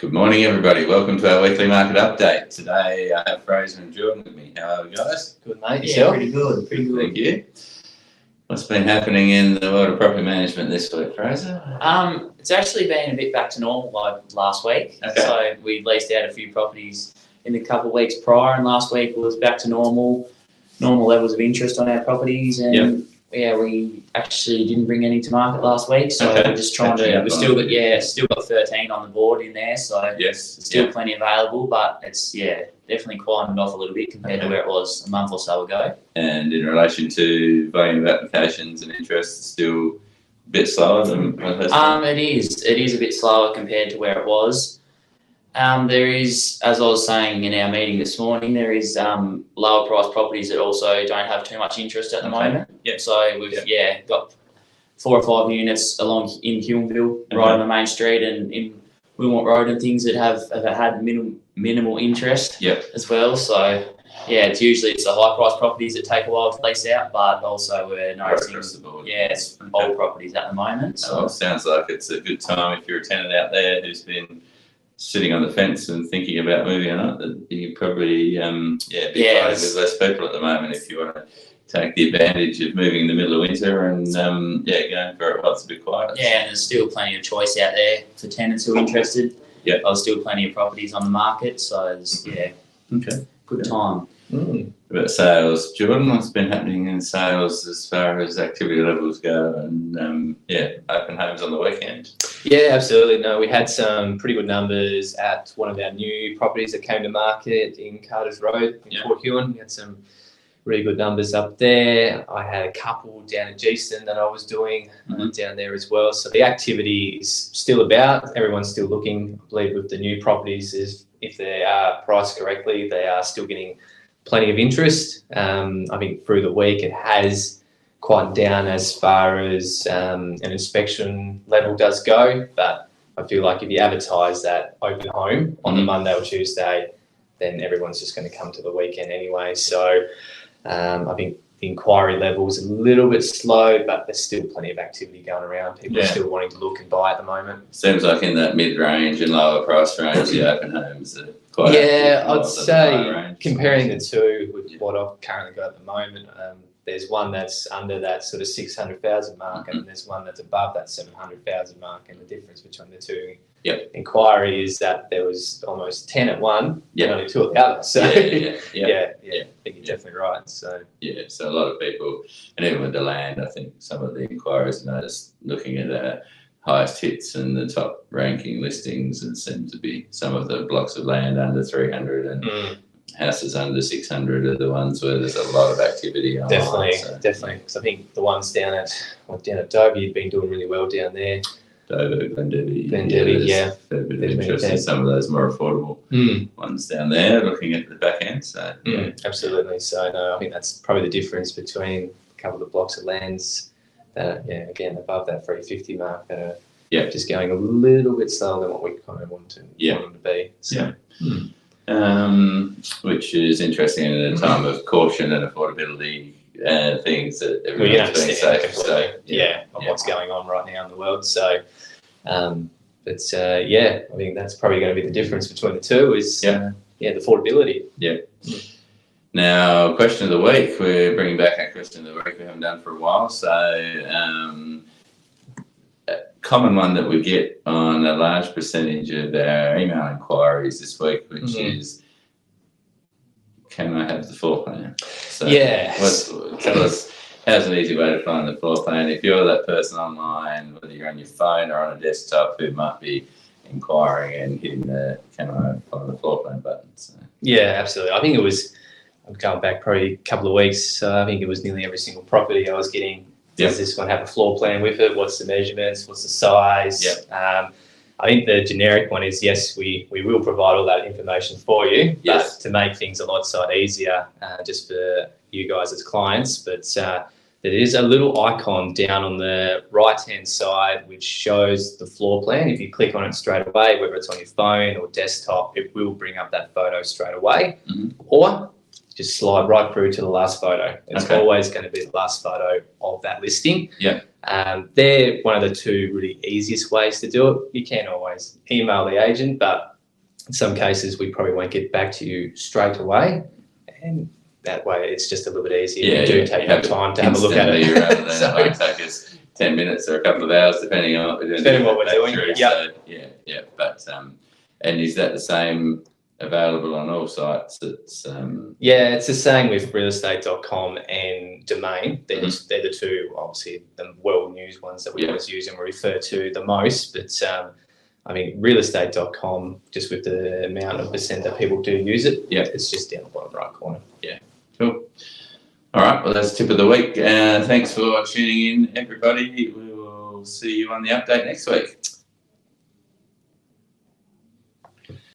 Good morning, everybody. Welcome to our weekly market update. Today I have Fraser and Jordan with me. How are we, guys? Good, mate. Yeah, Yourself? pretty good. Pretty good. Thank you. What's been happening in the world of property management this week, Fraser? It's actually been a bit back to normal like last week. Okay. So we leased out a few properties in the couple of weeks prior, and last week was back to normal levels of interest on our properties. And yeah, we actually didn't bring any to market last week, so Okay. we're just trying to. We still got 13 on the board in there, so Yes. there's still plenty available, but it's definitely quietened off a little bit compared to where it was a month or so ago. And in relation to volume of applications and interest, it's still a bit slower than what it has been? It is a bit slower compared to where it was. There is, as I was saying in our meeting this morning, there is lower priced properties that also don't have too much interest at the moment. Yep. So we've got 4 or 5 units along in Huonville, right on the main street, and in Wilmot Road and things that have had minimal interest as well. So it's usually the high priced properties that take a while to lease out, but also we're noticing Across the board. it's old properties at the moment. So Well, it sounds like it's a good time if you're a tenant out there who's been sitting on the fence and thinking about moving or not, that you probably be fighting with less people at the moment if you want to take the advantage of moving in the middle of winter and going for it while it's a bit quiet. Yeah, and there's still plenty of choice out there for tenants who are interested. Yeah. There's still plenty of properties on the market, so it's, Okay. good time. About sales, Jordan, what's been happening in sales as far as activity levels go and open homes on the weekend? Yeah, absolutely. No, we had some pretty good numbers at one of our new properties that came to market in Carter's Road in Port Huon. We had some really good numbers up there. I had a couple down in Geeston that I was doing down there as well. So the activity is still about. Everyone's still looking. I believe with the new properties, is if they are priced correctly, they are still getting plenty of interest. I think through the week it has quieted down as far as an inspection level does go, but I feel like if you advertise that open home on the Monday or Tuesday, then everyone's just going to come to the weekend anyway. So I think the inquiry level is a little bit slow, but there's still plenty of activity going around. People are still wanting to look and buy at the moment. Seems like in that mid-range and lower price range, the open homes are quite active, I'd rather say than the higher range. comparing the two with what I've currently got at the moment, there's one that's under that sort of 600,000 mark, and there's one that's above that 700,000 mark. And the difference between the two inquiry is that there was almost 10 at one, and only 2 at the other. So I think you're definitely right. So so a lot of people, and even with the land, I think some of the inquiries noticed looking at the highest hits and the top ranking listings, and seems to be some of the blocks of land under 300 and houses under 600 are the ones where there's a lot of activity on. Definitely. Because I think the ones down at Dover, you've been doing really well down there. Dover, Glendevi, there's a fair bit of interest in some of those more affordable ones down there, looking at the back end. So absolutely. So no, I think that's probably the difference between a couple of the blocks of lands that again above that 350 mark that are just going a little bit slower than what we kind of want them to be. So. Which is interesting in a time of caution and affordability and things that everyone's being safe. So, what's going on right now in the world. So, I think that's probably going to be the difference between the two is the affordability. Yeah. Now, question of the week. We're bringing back our question of the week we haven't done for a while. So, a common one that we get on a large percentage of our email inquiries this week, which is, can I have the floor plan? So tell us, how's an easy way to find the floor plan? If you're that person online, whether you're on your phone or on a desktop who might be inquiring and hitting the can I find the floor plan button. So. Yeah, absolutely. I think it was, I'm going back probably a couple of weeks, I think it was nearly every single property I was getting, does this one have a floor plan with it? What's the measurements? What's the size? I think the generic one is, yes, we will provide all that information for you, but to make things a lot easier just for you guys as clients. But there is a little icon down on the right-hand side which shows the floor plan. If you click on it straight away, whether it's on your phone or desktop, it will bring up that photo straight away. Or just slide right through to the last photo. It's always going to be the last photo of that listing. They're one of the two really easiest ways to do it. You can always email the agent, but in some cases, we probably won't get back to you straight away, and that way it's just a little bit easier. Yeah, we do take that time to have a look at it. Rather than it might take us 10 minutes or a couple of hours, depending on what we're doing. Depending on what we're doing. So, yeah. But and is that the same available on all sites? It's it's the same with realestate.com and Domain. They're the two, obviously, the well-used ones that we always use and we refer to the most. But I mean, realestate.com, just with the amount of percent that people do use it, it's just down the bottom right corner. Yeah, cool. All right, well, that's tip of the week. Thanks for tuning in, everybody. We will see you on the update next week.